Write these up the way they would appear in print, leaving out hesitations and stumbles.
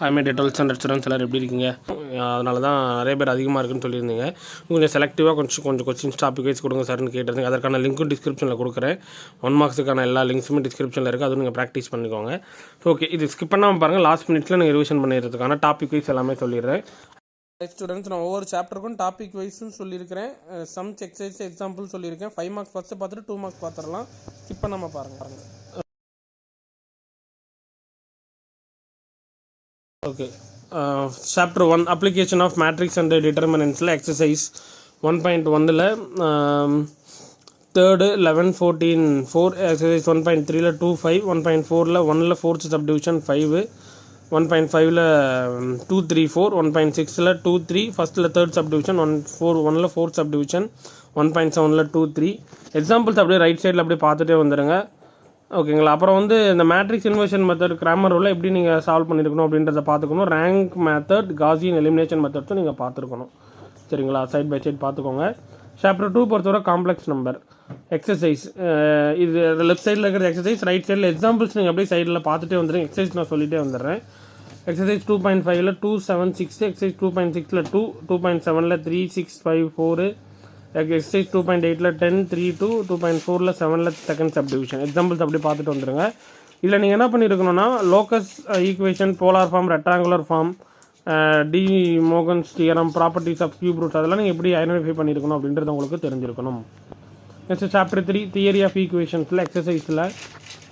ஐமே டெட்டல்ஸ் and restaurants எல்லோரும் எப்படி இருக்கீங்க? அதனால தான் நிறைய பேர் அதிகமாக இருக்குன்னு சொல்லியிருந்தீங்க. கொஞ்சம் செலக்டிவாக கொஞ்சம் கொஸ்டின்ஸ் டாபிக் வைஸ் கொடுங்க சார்னு கேட்டிருந்தீங்க. அதற்கான லிங்க்கும் டிஸ்கிரிப்ஷனில் கொடுக்குறேன். 1 மார்க்ஸுக்கான எல்லா லிங்க்ஸுமே டிஸ்கிரிப்ஷனில் இருக்குது. அதுவும் நீங்கள் ப்ராக்டிஸ் பண்ணிக்கோங்க. ஓகே, இது ஸ்கிப் பண்ணாமல் பாருங்கள். லாஸ்ட் மினிட்ஸில் நீங்கள் ரிவிஷன் பண்ணிடுறதுக்கான டாபிக் வைஸ் எல்லாமே சொல்லிடுறேன். ஸ்டூடெண்ட்ஸ், நான் ஒவ்வொரு சாப்டருக்கும் டாபிக் வைஸும் சொல்லியிருக்கிறேன். சம்ஸ் எக்ஸசைஸ் எக்ஸாம்பிள் சொல்லியிருக்கேன். 5 மார்க்ஸ் ஃபஸ்ட்டு பார்த்துட்டு 2 மார்க்ஸ் பார்த்துடலாம். ஸ்கிப் பண்ணாமல் பாருங்கள். Okay, chapter 1 application of matrix and டிட்டர்மினன்ட்ஸில் எக்ஸசைஸ் 1.1ல் 3rd 11 14 4 எக்ஸசைஸ் 1.3ல் 2 5 1.4ல் 1ல் 4th சப்டிவிஷன் 5 1.5ல் 2 3 4 1.6ல் 2 3 ஃபஸ்ட்டில் 3rd சப்டிவிஷன் 1ல் 4th சப்டிவிஷன் 1.7ல் 2 3 எக்ஸாம்பிள்ஸ் அப்படியே ரைட் சைடில் அப்படியே பார்த்துட்டே வந்துடுங்க. ஓகேங்களா? அப்புறம் இந்த மேட்ரிக்ஸ் இன்வர்ஷன் மெத்தட் கிராமர் ரூலில் எப்படி நீங்கள் சால்வ் பண்ணியிருக்கணும் அப்படின்றத பார்த்துக்கணும். ரேங்க் மெத்தட், காஸியன் எலிமினேஷன் மெத்தட்ஸும் நீங்கள் பார்த்துருக்கணும். சரிங்களா? சைட் பை சைட் பார்த்துக்கோங்க. சாப்டர் 2 பொறுத்தவரை காம்ப்ளெக்ஸ் நம்பர் எக்ஸசைஸ். இது லெஃப்ட் சைடில் இருக்கிற எக்ஸசைஸ், ரைட் சைடில் எக்ஸாம்பிள்ஸ் நீங்கள் அப்படியே சைடில் பார்த்துட்டே வந்துடுங்க. எக்ஸசைஸ் நான் சொல்லிட்டே வந்துடுறேன். எக்ஸசைஸ் 2.5ல் 2 7 6 எக்ஸசைஸ் 2.6ல் 2 2.7ல் 3 6 5 4 எக்ஸசைஸ் 2.8ல் 10 3 2 2.4ல் 7ல் செகண்ட் சப்டிவிஷன். எக்ஸாம்பிள்ஸ் அப்படி பார்த்துட்டு வந்துடுங்க. இதில் நீங்கள் என்ன பண்ணியிருக்கணும்னா locus equation, polar form, rectangular form, de Moivre's theorem, properties of cube roots அதெல்லாம் நீங்கள் எப்படி ஐடென்டிஃபை பண்ணியிருக்கணும் அப்படின்றது உங்களுக்கு தெரிஞ்சிருக்கணும். நெக்ஸ்ட் சாப்டர் 3 தியரி ஆஃப் ஈக்குவேஷன்ஸில் எக்ஸசைஸில்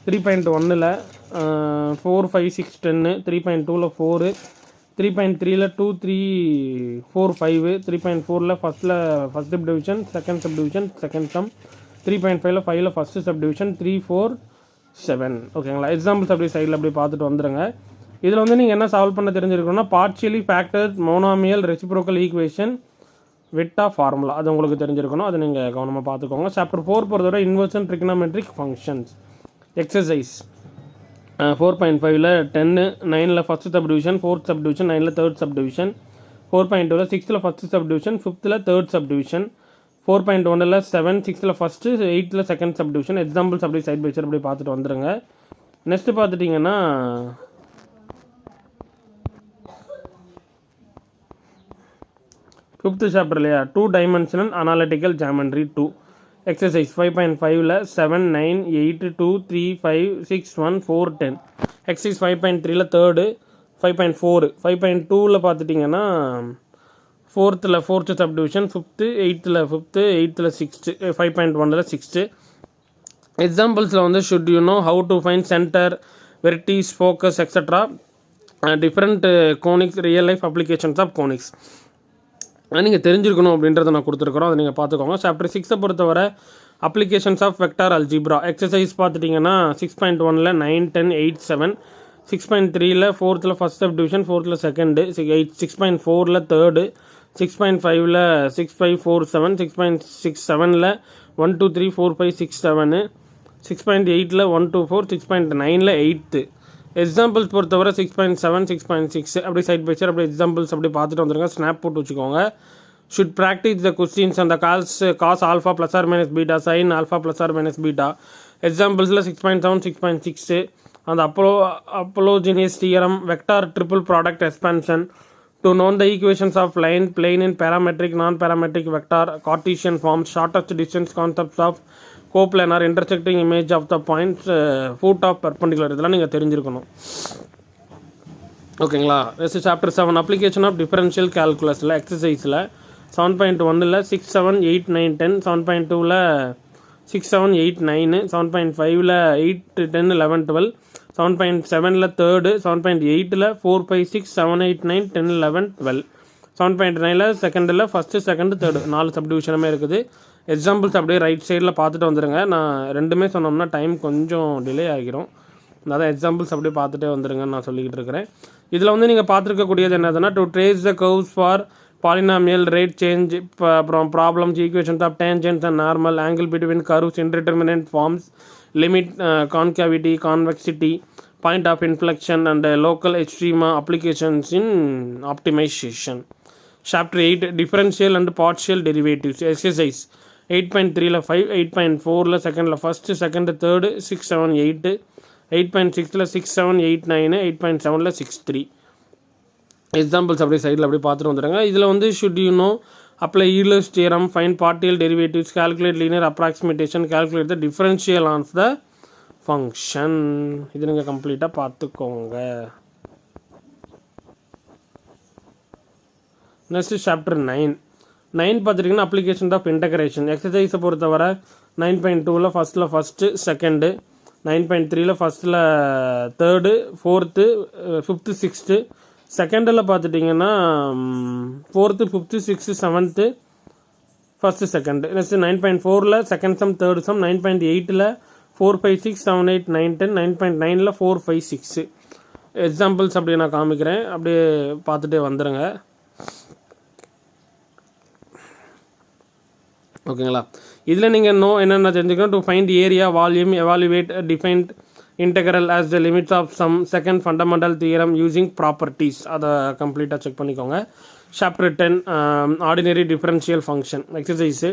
3.1ல் 4 5 6 10 3.2ல் 4 3.3ல் 2 3 4 5 3.4ல் first subdivision, second subdivision, second sum 3.5ல் 5ல் ஃபஸ்ட்டு சப்டிவிஷன் 3 4 7. ஓகேங்களா? எக்ஸாம்பிள்ஸ் அப்படியே சைடில் அப்படியே பார்த்துட்டு வந்துடுங்க. இதில் நீங்கள் என்ன சால்வ் பண்ண தெரிஞ்சிருக்கணும்னா partially factors, monomial, reciprocal equation, Vieta formula அது உங்களுக்கு தெரிஞ்சிருக்கணும். அதை நீங்கள் கவனமாக பார்த்துக்கோங்க. சாப்டர் 4 பொறுத்தவரை இன்வர்ஷன் ட்ரிக்னாமெட்ரிக் ஃபங்க்ஷன்ஸ் எக்ஸசைஸ் 4.5ல் 10 9ல் ஃபஸ்ட் சப்டிவிஷன், 4th சப்டிவிஷன், 9ல் 3rd சப்டிவிஷன், 4.2ல் 6ல் ஃபஸ்ட் சப்டிவிஷன், 5த்தில் 3rd சப்டிவிஷன், 4.1ல் 7 6ல் ஃபஸ்ட்டு, 8ல் செகண்ட் சப்டிவிஷன். எக்ஸாம்பிள்ஸ் அப்படியே சைட் பை சைட் அப்படியே பார்த்துட்டு வந்துடுங்க. நெக்ஸ்ட்டு பார்த்துட்டிங்கன்னா 5th சாப்டர் இல்லையா, 2 டைமென்ஷனல் அனாலிட்டிக்கல் ஜாமெண்ட்ரி 2 எக்ஸசைஸ் 5.5ல் 7 9 8 2 3 5 6 1 4 10 எக்ஸசைஸ் 5.3ல் 3rd 5.4 5.2ல் பார்த்துட்டிங்கன்னா 4th subdivision, 5th 8th 5th 8th 6th 5.1ல் 6th. எக்ஸாம்பிள்ஸில் should you know how to find centre, vertices, focus extra, different conics, real life applications of conics நீங்கள் தெரிஞ்சிருக்கணும் அப்படின்றத நான் கொடுத்துருக்குறோம். அதை நீங்கள் பார்த்துக்கோங்க. சாப்டர் 6 பொறுத்தவரை applications of vector algebra exercise பார்த்துட்டிங்கன்னா 6.1ல் 9 10 8 7 6.3ல் 4th first subdivision, 4th second, 6.4ல் 3rd 6.5ல் 6 5 4 7 6.67ல் 1 2 3 4 5 6 7 6.8ல் 1 2 4 6.9ல் 8th. எக்ஸாம்பிள்ஸ் பொறுத்தவரை 6.7 6.6 அப்படி சைட் பை சைட் அப்படி எக்ஸாம்பிள்ஸ் அப்படி பார்த்துட்டு வந்துருங்க. ஸ்னாப் போட்டு வச்சுக்கோங்க. ஷுட் ப்ராக்டிஸ் த கொஸ்டின்ஸ் அந்த cos alpha plus or minus beta, sine alpha plus or minus beta. எக்ஸாம்பிள்ஸில் 6.7 6.6 அந்த Apollonius theorem, vector triple product expansion, to known the equations of line plane in parametric non parametric vector, Cartesian form, shortest distance, concepts of coplanar, intersecting image of the points, foot of perpendicular இதெல்லாம் நீங்கள் தெரிஞ்சிருக்கணும். ஓகேங்களா? Chapter 7 application of differential கேல்குலஸில் எக்ஸசைஸில் 7.1ல் 6 7 8 9 10 7.2ல் 6 7 8 9 7.5ல் 8 10 11 12 7.7ல் 3rd 7.8ல் 4 5 6 7 8 9 10 11 12 7.9ல் செகண்டில் ஃபஸ்ட்டு செகண்ட் 3rd 4 சப்டிவிஷனுமே இருக்குது. எக்ஸாம்பிள்ஸ் அப்படியே ரைட் சைடில் பார்த்துட்டு வந்துடுங்க. நான் ரெண்டுமே சொன்னோம்னா டைம் கொஞ்சம் டிலே ஆகிரும். அதான் எக்ஸாம்பிள்ஸ் அப்படியே பார்த்துட்டே வந்துடுங்கன்னு நான் சொல்லிக்கிட்டு இருக்கிறேன். இதில் நீங்கள் பார்த்துருக்கக்கூடியது என்னதுன்னா to trace the curves for polynomial, rate change, அப்புறம் problems, equations of tangents and normal, angle between curves, indeterminate forms, limit, concavity, convexity, point of inflection and local extrema, applications in optimization. Chapter 8 differential and partial derivatives exercise 8.3ல் 5 8.4ல் செகண்டில் first second 3rd 6 7 8 8.6ல் 6 7 8 9 8.7ல் 6 3 examples அப்படியே சைடில் அப்படியே பார்த்துட்டு வந்துடுங்க. இதில் வந்து should you no, apply Euler's theorem, find partial derivatives, calculate linear approximation, calculate the differential of the function. இது நீங்கள் கம்ப்ளீட்டாக பார்த்துக்கோங்க. நெக்ஸ்ட் சாப்டர் 9 பார்த்துட்டிங்கன்னா அப்ளிகேஷன் ஆஃப் இன்டகிரேஷன். எக்ஸசைஸை பொறுத்தவரை 9.2ல் ஃபஸ்ட்டு செகண்டு, 9.3ல் ஃபஸ்ட்டில் தேர்டு, ஃபோர்த்து, ஃபிஃப்த்து, சிக்ஸ்த்து, செகண்டில் பார்த்துட்டிங்கன்னா 4th, 5th, 6th, 7th, first second. Next 9.4ல் செகண்ட் சம், தேர்ட் சம், 9.8ல் 4, 5, 6, 7, 8, 9, 10, 9.9ல் 4, 5, 6. எக்ஸாம்பிள்ஸ் அப்படியே நான் காமிக்கிறேன், அப்படியே பார்த்துட்டே வந்துடுங்க. ஓகேங்களா? இதில் நீங்கள் என்னென்ன தெரிஞ்சுக்கணும், to find area, volume, evaluate defined integral as the limits of some second fundamental theorem using properties. அதை கம்ப்ளீட்டாக செக் பண்ணிக்கோங்க. Chapter 10 ordinary differential function. Exercise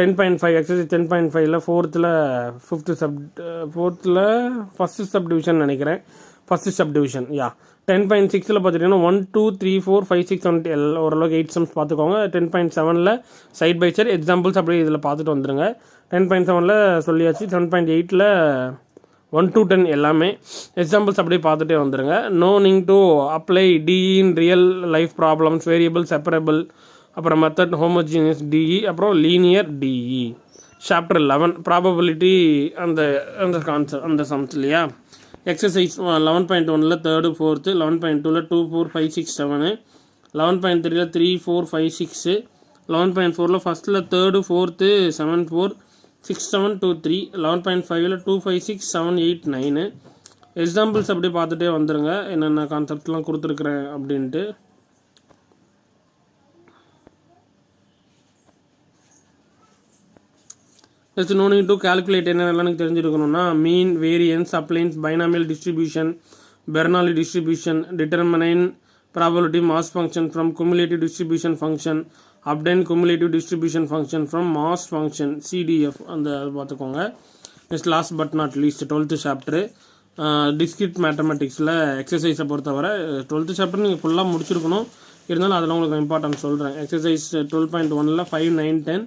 10.5. Exercise 10.5ல் ஃபோர்த்தில் ஃபஸ்ட்டு சப்டிவிஷன் நினைக்கிறேன், ஃபஸ்ட்டு சப்டிவிஷன். 10.6ல் பார்த்துட்டிங்கன்னா 1, 2, 3, 4, 5, 6, 7 ஓரளவுக்கு 8 சம்ஸ் பார்த்துக்கோங்க. 10.7ல் சைட் பை சைட் எக்ஸாம்பிள்ஸ் அப்படியே இதில் பார்த்துட்டு வந்துடுங்க. 10.7ல் சொல்லியாச்சு. 10.8ல் 1 to 10 எல்லாமே எக்ஸாம்பிள்ஸ் அப்படியே பார்த்துட்டே வந்துடுங்க. நோ நீங் to apply DE in real life problems, variable separable, அப்புறம் மெத்தட் ஹோமோஜீனியஸ் டிஇ, அப்புறம் லீனியர் டிஇ. சாப்டர் 11 ப்ராபபிலிட்டி அந்த கான்செப்ட் அந்த சம்ஸ் இல்லையா. எக்ஸசைஸ் 11.1ல் தேர்டு, ஃபோர்த்து, 11.2ல் 2, 4, 5, 6, 7, 11.3ல் 3, 4, 5, 6, 11.4ல் ஃபஸ்ட்டில் தேர்டு, ஃபோர்த்து, 7, 4, 6, 7, 2, 3, 11.5ல் 2, 5, 6, 7, 8, 9. எக்ஸாம்பிள்ஸ் அப்படியே பார்த்துட்டே வந்துடுங்க, என்னென்ன கான்செப்ட்லாம் கொடுத்துருக்குறேன் அப்படின்ட்டு. Next no need to calculate என்னென்னலாம் எனக்கு தெரிஞ்சிருக்கணும்னா, மீன், வேரியன்ஸ், அப்ளைன்ஸ், binomial distribution, Bernoulli distribution, determine probability mass function from cumulative distribution function, obtain cumulative distribution function from mass function CDF அந்த பார்த்துக்கோங்க. Next last but not least 12th chapter discrete மேத்தமெட்டிக்ஸில் எக்ஸசைஸை பொறுத்தவரை 12th chapter நீங்கள் ஃபுல்லாக முடிச்சிருக்கணும். இருந்தாலும் அதில் உங்களுக்கு இம்பார்ட்டன்ஸ் சொல்கிறேன். எக்ஸசைஸ் 12.1ல் 5, 9, 10,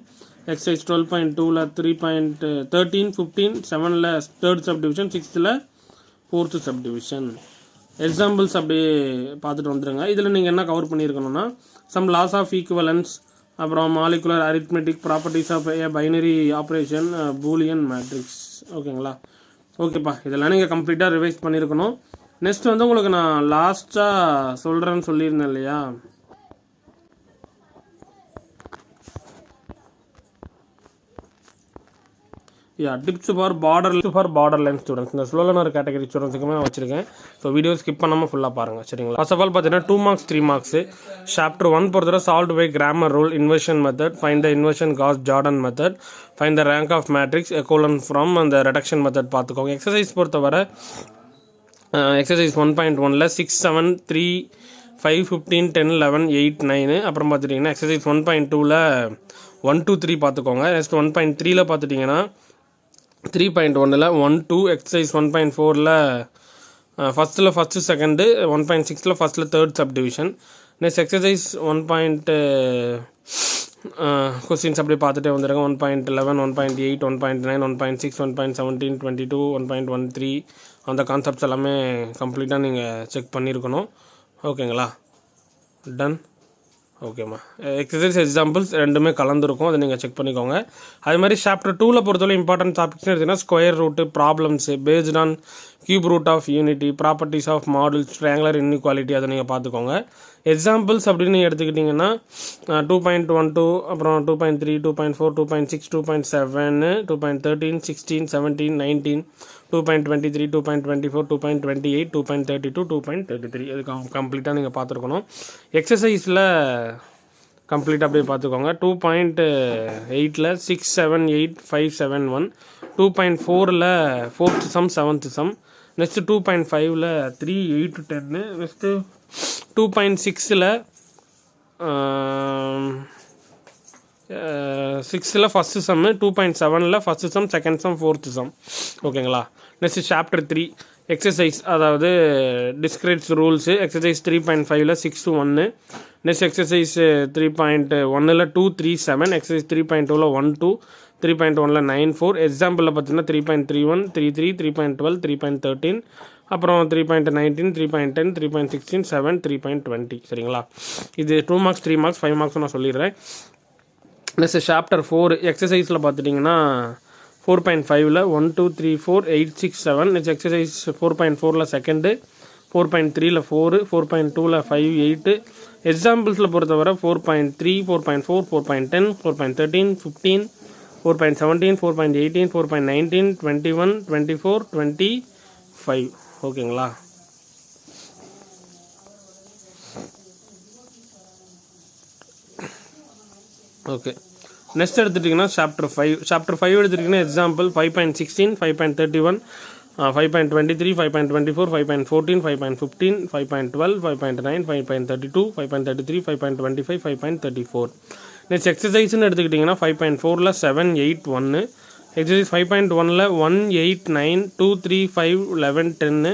எக்ஸசைஸ் 12.2ல் 3.13, 15, 7ல் third subdivision, 6th fourth subdivision. Examples அப்படியே பார்த்துட்டு வந்துடுங்க. இதில் நீங்கள் என்ன கவர் பண்ணியிருக்கணும்னா, சம் லாஸ் ஆஃப் ஈக்குவலன்ஸ், அப்புறம் modular arithmetic properties of a binary operation, Boolean matrix. ஓகேங்களா? ஓகேப்பா, இதெல்லாம் நீங்கள் கம்ப்ளீட்டாக ரிவைஸ் பண்ணியிருக்கணும். நெக்ஸ்ட் வந்து உங்களுக்கு நான் லாஸ்ட்டாக சொல்கிறேன்னு சொல்லியிருந்தேன் இல்லையா, tips for border line students. இந்த ஸ்லோலனர் கேட்டகரி ஸ்டூடெண்ட்ஸுக்குமே நான் வச்சிருக்கேன். ஸோ வீடியோ ஸ்கிப் பண்ணாமல் ஃபுல்லாக பாருங்கள், சரிங்களா? ஃபர்ஸ்ட் ஆஃப் ஆல் பார்த்தீங்கன்னா 2 marks 3 marks. சாப்டர் 1 பொறுத்தவரை solve by Cramer rule, inversion method, find the inversion Gauss Jordan method, find the rank of matrix echelon from அந்த ரெடக்ஷன் மெத்தட் பார்த்துக்கோங்க. எக்ஸசைஸ் பொறுத்தவரை exercise 1.1ல் 6, 7, 3, 5, 15, 10, 11, 8, 9. அப்புறம் பார்த்துட்டிங்கன்னா எக்ஸசைஸ் 1.2ல் 1 to 3 பார்த்துக்கோங்க. Next 1.3ல் பார்த்துட்டிங்கன்னா 3.1ல் 1, 2, எக்ஸசைஸ் 1.4ல் ஃபஸ்ட்டு செகண்டு, 1.6ல் ஃபஸ்ட்டில் third subdivision. Next exercise 1. Questions அப்படியே பார்த்துட்டே வந்துடுங்க. 1.11, 1.8, 1.9, 1.6, 1.17, 22, 1.13 அந்த கான்செப்ட்ஸ் எல்லாமே கம்ப்ளீட்டாக நீங்கள் செக் பண்ணியிருக்கணும். ஓகேங்களா? டன். ஓகேம்மா. எக்ஸசைஸ் எக்ஸாம்பிள்ஸ் ரெண்டுமே கலந்துருக்கும், அதை நீங்கள் செக் பண்ணிக்கோங்க. அது மாதிரி சாப்டர் 2ல் பொறுத்தவரை இம்பார்ட்டன்ட் டாபிக்ஸ்னு எடுத்திங்கன்னா square root, problems based on cube root of unity, properties of models, triangular inequality அதை நீங்கள் பார்த்துக்கோங்க. எக்ஸாம்பிள்ஸ் அப்படின்னு நீங்கள் எடுத்துக்கிட்டிங்கன்னா 2.12, அப்புறம் 2.3, 2.4, 2.6, 2.7, 2.13, 16, 17, 19, 2.23, 2.24, 2.28, 2.32, 2.33 இது கம்ப்ளீட்டாக நீங்கள் பார்த்துருக்கணும். எக்ஸசைஸில் கம்ப்ளீட்டாக அப்படியே பார்த்துக்கோங்க. 2.8ல் 6, 7, 8, 5, 7, 1, 2.4ல் 4th sum, 7th sum. Next 2.5ல் 3, 8, 10. நெக்ஸ்ட்டு 2.6ல் 6ல் ஃபஸ்ட்டு சம்மு, 2.7ல் first sum, second sum, fourth sum. ஓகேங்களா? நெக்ஸ்ட் சாப்டர் 3 எக்ஸசைஸ் அதாவது டிஸ்கிரிட்ஸ் ரூல்ஸு எக்ஸசைஸ் 3.5ல 6-1. நெக்ஸ்ட் எக்ஸசைஸ் 3.1ல் 2-3-7, எக்ஸசைஸ் 3.2ல் 1-2, 3.1ல் 9-4. எக்ஸாம்பிளில் பார்த்தீங்கன்னா 3.31, 3-3, 3.12, 3.13, அப்புறம் 3.19, 3.10, 3.16, 7, 3.20. சரிங்களா? இது 2 மார்க்ஸ் 3 மார்க்ஸ் 5 மார்க்ஸ் நான் சொல்லிடுறேன். நெக்ஸ்ட் சாப்டர் 4 எக்ஸசைஸில் பார்த்துட்டிங்கன்னா 4.5ல் 1, 2, 3, 4, 8, 6, 7. நெக்ஸ்ட் எக்ஸசைஸ் 4.4ல் செகண்டு, 4.3ல் 4, 4.2ல் 5, 8. எக்ஸாம்பிள்ஸில் பொறுத்தவரை 4.3, 4.4, 4.10, 4.13, 15, 4.17, 4.18, 4.19, 21, 24, 25. ஓகேங்களா? ஓகே, நெக்ஸ்ட் எடுத்துட்டிங்கன்னா சாப்டர் 5 எடுத்துட்டிங்கன்னா எக்ஸாம்பிள் 5.16, 5.31, 5.23, 5.24, 5.14, 5.15, 5.12, 5.9, 5.32, 5.33, 5.25, 5.34. நெக்ஸ்ட் எக்ஸசைஸ்ன்னு எடுத்துக்கிட்டிங்கன்னா 5.4ல் 7, 8, 1. எக்ஸசைஸ் 5.1ல் 1, 8, 9, 2, 3, 5, 11, 10.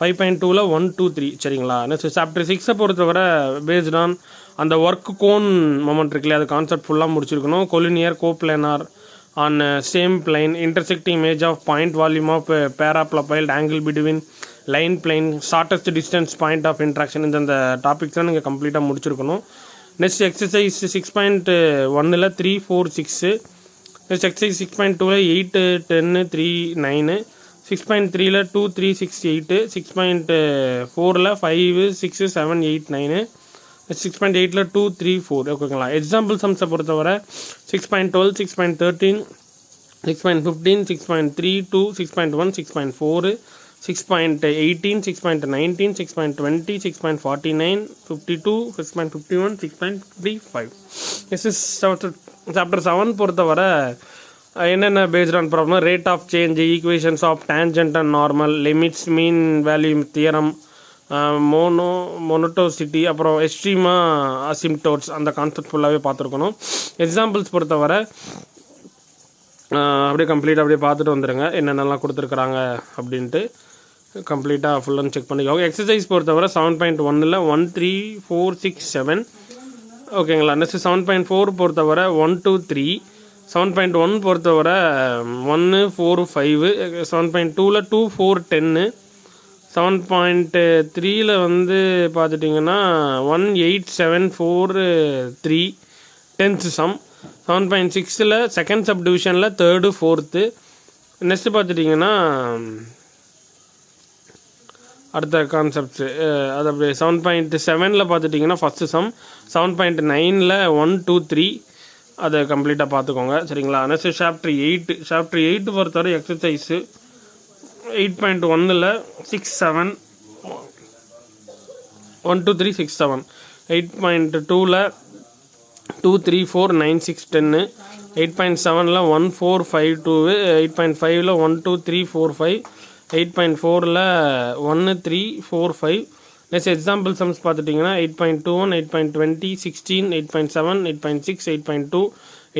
5.2ல் 1, 2, 3. சரிங்களா? நெக்ஸ்ட் சாப்டர் 6 பொறுத்தவரை பேஸ்ட் ஆன் அந்த ஒர்க் கோன் மொமெண்ட் இருக்குல்லையா, அது கான்செப்ட் ஃபுல்லாக முடிச்சிருக்கணும். Collinear coplanar on same plane intersecting image of point volume of parallelepiped angle between line plane shortest distance point of intersection. இந்த topics தான் நீங்கள் கம்ப்ளீட்டாக முடிச்சிருக்கணும். நெக்ஸ்ட் எக்ஸசைஸ் 6.1ல் 3, 4, 6. நெக்ஸ்ட் எக்ஸசைஸ் 6.2ல் 8, 10, 3, 9. 6.3ல் 2, 3, 6, 8. 6.4ல் 5, 6, 7, 8, 9. 6.8ல் 2, 3, 4. ஓகேங்களா? எக்ஸாம்பிள் சம்ஸை பொறுத்தவரை 6.12, 6.13, 6.15, 6.32, 6.1, 6.4, 6.18, 6.19, 6.20, 6.49, 52, 6.51, 6.35. சாப்டர் 7 பொறுத்தவரை என்னென்ன based on problem, rate of change, equations of tangent and normal, limits, mean value theorem, monotonicity, அப்புறம் எக்ஸ்ட்ரீமா அசிம்டோட்ஸ், அந்த கான்செப்ட் ஃபுல்லாகவே பார்த்துருக்கணும். எக்ஸாம்பிள்ஸ் பொறுத்தவரை அப்படியே கம்ப்ளீட்டாக அப்படியே பார்த்துட்டு வந்துடுங்க என்னென்னலாம் கொடுத்துருக்குறாங்க அப்படின்ட்டு கம்ப்ளீட்டாக ஃபுல்லாக செக் பண்ணிக்கோங்க. எக்ஸசைஸ் பொறுத்தவரை 7.1ல் 1, 3, 4, 6, 7. ஓகேங்களா? நெக்ஸ்ட் 7.4 பொறுத்தவரை 1, 2, 3. 7.1 பொறுத்தவரை 1, 4, 5. 7.2ல் 2, 4, 10. 7.3ல் வந்து பார்த்துட்டிங்கன்னா 1, 8, 7, 4, 3 10th சம். 7.6ல் செகண்ட் சப் டிவிஷனில் 3rd, 4th. நெக்ஸ்ட்டு பார்த்துட்டிங்கன்னா அடுத்த கான்செப்ட்ஸு அது அப்படியே 7.7ல் பார்த்துட்டிங்கன்னா ஃபஸ்ட்டு சம். 7.9ல் 1, 2, 3 அதை கம்ப்ளீட்டாக பார்த்துக்கோங்க. சரிங்களா? நெக்ஸ்ட் சாப்டர் 8 பொறுத்தவரை எக்ஸசைஸு 8.1ல் 6, 7, 1, 2, 3, 6, 7. 8.2ல் 2, 3, 4, 9, 6, 10. 8.7ல் 1, 4, 5, 2. 8.5ல் 1, 2, 3, 4, 5. 8.4ல் 1, 3, 4, 5. நெக்ஸ்ட் எக்ஸாம்பிள் சம்ஸ் பார்த்துட்டிங்கன்னா 8.21, 8.20, 16, 8.7, 8.6, 8.2,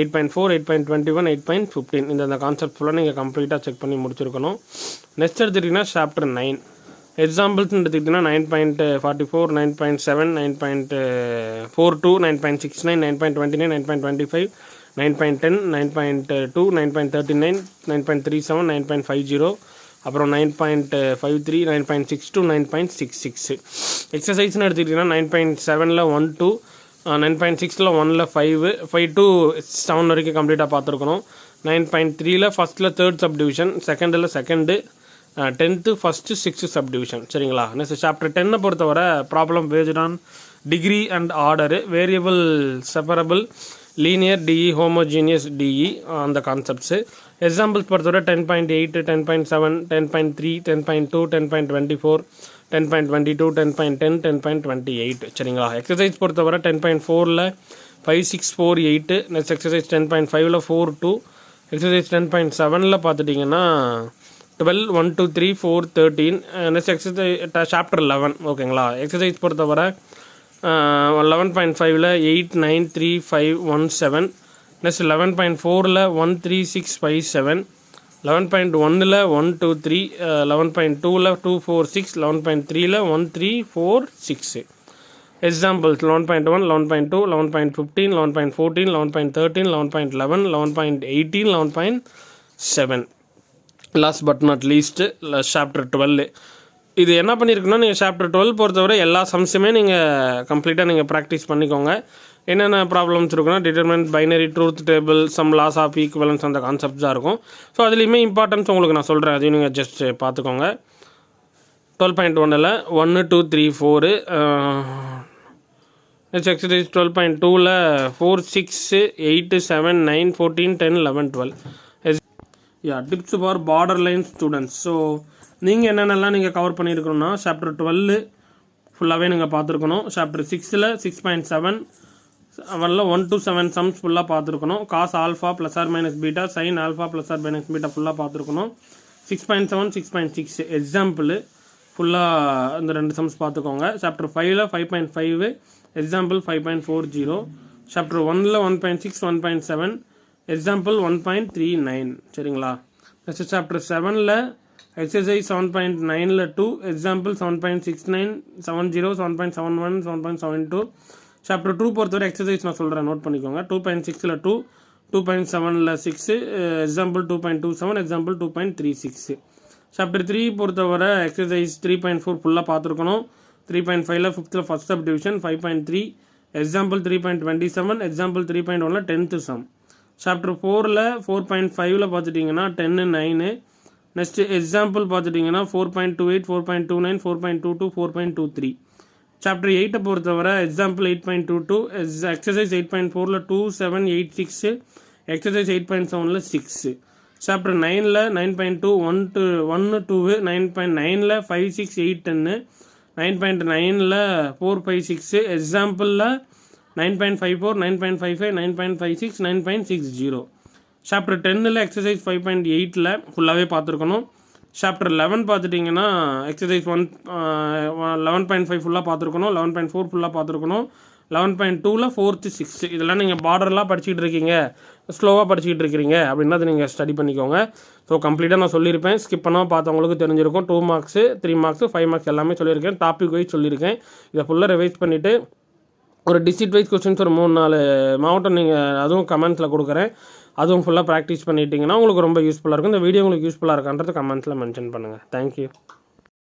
8.4, 8.21, 8.15. இந்த கான்செப்ட் ஃபுல்லாக நீங்கள் கம்ப்ளீட்டாக செக் பண்ணி முடிச்சிருக்கணும். நெக்ஸ்ட் எடுத்துக்கிட்டிங்கன்னா சாப்டர் 9 எக்ஸாம்பிள்ஸ்னு எடுத்துக்கிட்டிங்கன்னா 9.44, 9.7, 9.42, 9.69, 9.29, 9.25, 9.10, 9.2, 9.39, 9.37, 9.50, அப்புறம் 9.53, 9.62, 9.66. எக்ஸசைஸ்னு எடுத்துக்கிட்டிங்கன்னா 9.7ல் 1, 2. 9.6ல் 1ல் 5, 5 to 7 வரைக்கும் கம்ப்ளீட்டாக பார்த்துருக்கணும். 9.3ல் ஃபஸ்ட்டில் 3rd சப்டிவிஷன், செகண்டில் second, 10th first 6th subdivision. சரிங்களா? நெக்ஸ்ட் சாப்டர் 10 பொறுத்தவரை problem based on degree and order, variable separable, linear DE, homogeneous DE, அந்த கான்செப்ட்ஸு. எக்ஸாம்பிள்ஸ் பொறுத்தவரை 10.8, 10.7, 10.3, 10.2, 10.24, 10.22, 10.10, 10.28. சரிங்களா? எக்ஸசைஸ் பொறுத்தவரை 10.4ல் 5, 6, 4, 8. நெக்ஸ்ட் எக்ஸசைஸ் 10.5ல் 4, 2. எக்ஸசைஸ் 10.7ல் பார்த்துட்டிங்கன்னா 12, 1, 2, 3, 4, 13. Next exercise chapter 11. ஓகேங்களா? எக்ஸசைஸ் பொறுத்தவரை 11.5ல் 8, 9, 3, 5, 1, 7. நெக்ஸ்ட் 11.4ல் 1, 3, 6, 5, 7. 11.1ல் 1 2 3, 11.2ல் 2 4 6, 11.3ல் 1 3 4 6. Examples 11.1, 11.2, 11.15, 11.14, 11.13, 11.11, 11.18, 11.7. Last but not least chapter 12. இது என்ன பண்ணியிருக்குன்னா, நீங்கள் சாப்டர் 12 பொறுத்தவரை எல்லா சம்ஸுமே நீங்கள் கம்ப்ளீட்டாக நீங்கள் ப்ராக்டிஸ் பண்ணிக்கோங்க. என்னென்ன ப்ராப்ளம்ஸ் இருக்குன்னா, determinant, binary, truth table, some laws of equivalence, அந்த கான்செப்ட்ஸ் தான் இருக்கும். ஸோ அதுலேயுமே இம்பார்ட்டன்ஸ் உங்களுக்கு நான் சொல்கிறேன், அதையும் நீங்கள் ஜஸ்ட் பார்த்துக்கோங்க. 12.1ல் 1 2 3 4. நெக்ஸ்ட் எக்ஸசைஸ் 12.2ல் 4 6 8 7 9 14 10 11 12. Tips for border line students. So நீங்கள் என்னென்னலாம் நீங்கள் கவர் பண்ணியிருக்கணும்னா, சாப்டர் 12 ஃபுல்லாகவே நீங்கள் பார்த்துருக்கணும். சாப்டர் 6ல் 6.7 அவரில் 1 to 7 சம்ஸ் ஃபுல்லாக பார்த்துருக்கணும். Cos alpha plus or minus beta, sine alpha plus or minus beta ஃபுல்லாக பார்த்துருக்கணும். 6.7 6.6 எக்ஸாம்பிள் ஃபுல்லாக இந்த 2 சம்ஸ் பார்த்துக்கோங்க. Chapter 5ல் 5.5 example 5.40. சாப்டர் 1ல் 1.6 1.7 எக்ஸாம்பிள் 1.39. சரிங்களா? நெக்ஸ்ட் சாப்டர் 7ல் எக்ஸசைஸ் 7.9ல் 2 எக்ஸாம்பிள் 7.69 70 7.71 7.72. சாப்டர் 2 பொறுத்தவரை எக்ஸசைஸ் நான் சொல்கிறேன், நோட் பண்ணிக்கோங்க. 2.6ல் 2, 2.7ல் 6 எக்ஸாம்பிள் 2.27 எக்ஸாம்பிள் 2.36. சாப்டர் 3 பொறுத்தவரை எக்ஸசைஸ் 3.4 ஃபுல்லாக பார்த்துருக்கணும். 3.5ல் 5th first subdivision 5.3 example 3.27 example 3.1ல் 10th சம். சாப்டர் 4ல் 4.5ல் பார்த்துட்டிங்கன்னா 10 9. நெக்ஸ்ட் எக்ஸாம்பிள் பார்த்துட்டிங்கன்னா 4.28 4.29 4.22 4.23. சாப்டர் 8 பொறுத்தவரை எக்ஸாம்பிள் 8.22 எக்ஸசைஸ் 8.4ல் 2 7 8 6 எக்ஸசைஸ் 8.7ல் 6. சாப்டர் 9ல் 9.2 1 2 9.9ல் 5 6 8 10 9.9ல் 4 5 6 எக்ஸாம்பிளில் 9.54 9.55 9.56 9.60. சாப்டர் 10ல் எக்ஸசைஸ் 5.8ல் ஃபுல்லாகவே பார்த்துருக்கணும். சாப்டர் 11 பார்த்துட்டிங்கன்னா எக்ஸசைஸ் 11.5 ஃபுல்லாக பார்த்துருக்கணும். 11.4 ஃபுல்லாக பார்த்துருக்கணும். 11.2ல் 4th 6th. இதெல்லாம் நீங்கள் பார்டர்லாம் படிச்சுக்கிட்டு இருக்கீங்க, ஸ்லோவாக படிச்சுக்கிட்டு இருக்கிறீங்க அப்படின்னா அதை நீங்கள் ஸ்டடி பண்ணிக்கோங்க. ஸோ கம்ப்ளீட்டாக நான் சொல்லியிருப்பேன், ஸ்கிப் பண்ணாமல் பார்த்தவங்களுக்கு தெரிஞ்சிருக்கும். 2 மார்க்ஸு 3 மார்க்ஸு 5 மார்க்ஸ் எல்லாமே சொல்லியிருக்கேன். டாபிக் வைஸ் சொல்லியிருக்கேன். இதை ஃபுல்லாக ரிவைஸ் பண்ணிவிட்டு ஒரு டிஸ்ட்ரிக்ட் வைஸ் கொஸ்டின்ஸ் ஒரு 3-4 மாவட்டம் நீங்கள் அதுவும் கமெண்ட்ஸில் கொடுக்குறேன், அதுவும் ஃபுல்லாக ப்ராக்டிஸ் பண்ணிட்டீங்கன்னா உங்களுக்கு ரொம்ப யூஸ்ஃபுல்லாக இருக்கும். இந்த வீடியோ உங்களுக்கு யூஸ்ஃபுல்லாக இருக்கான்றது கமெண்ட்ஸில் மென்ஷன் பண்ணுங்கள். தேங்க்யூ.